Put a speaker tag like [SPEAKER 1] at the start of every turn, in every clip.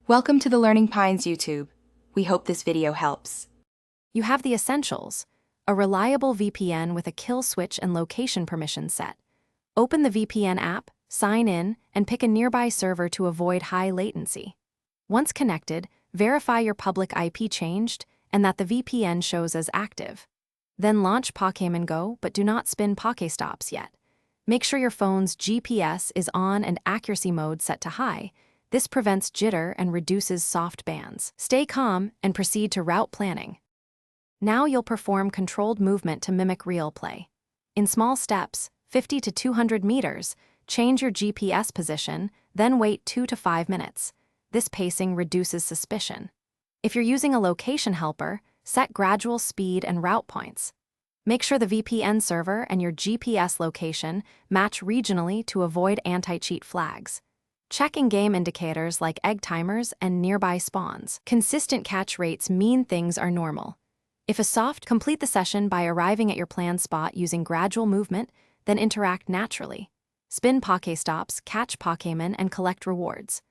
[SPEAKER 1] Welcome to the Learning Pines YouTube. We hope this video helps.
[SPEAKER 2] You have the essentials: a reliable VPN with a kill switch and location permission set. Open the VPN app, sign in, and pick a nearby server to avoid high latency. Once connected, verify your public IP changed and that the VPN shows as active. Then launch Pokémon GO, but do not spin Pokéstops yet. Make sure your phone's GPS is on and accuracy mode set to high. This prevents jitter and reduces soft bands. Stay calm and proceed to route planning. Now you'll perform controlled movement to mimic real play. In small steps, 50 to 200 meters, change your GPS position, then wait 2 to 5 minutes. This pacing reduces suspicion. If you're using a location helper, set gradual speed and route points. Make sure the VPN server and your GPS location match regionally to avoid anti-cheat flags. Check in-game indicators like egg timers and nearby spawns. Consistent catch rates mean things are normal. If a soft, complete the session by arriving at your planned spot using gradual movement, then interact naturally. Spin Pokéstops, catch Pokémon, and collect rewards.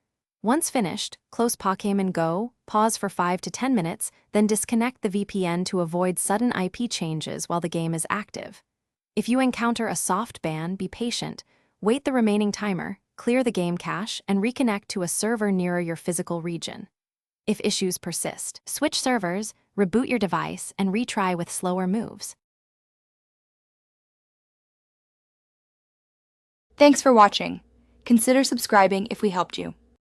[SPEAKER 2] Once finished, close Pokémon GO, pause for 5 to 10 minutes, then disconnect the VPN to avoid sudden IP changes while the game is active. If you encounter a soft ban, be patient. Wait the remaining timer, clear the game cache, and reconnect to a server nearer your physical region. If issues persist, switch servers, reboot your device, and retry with slower moves.
[SPEAKER 1] Thanks for watching. Consider subscribing if we helped you.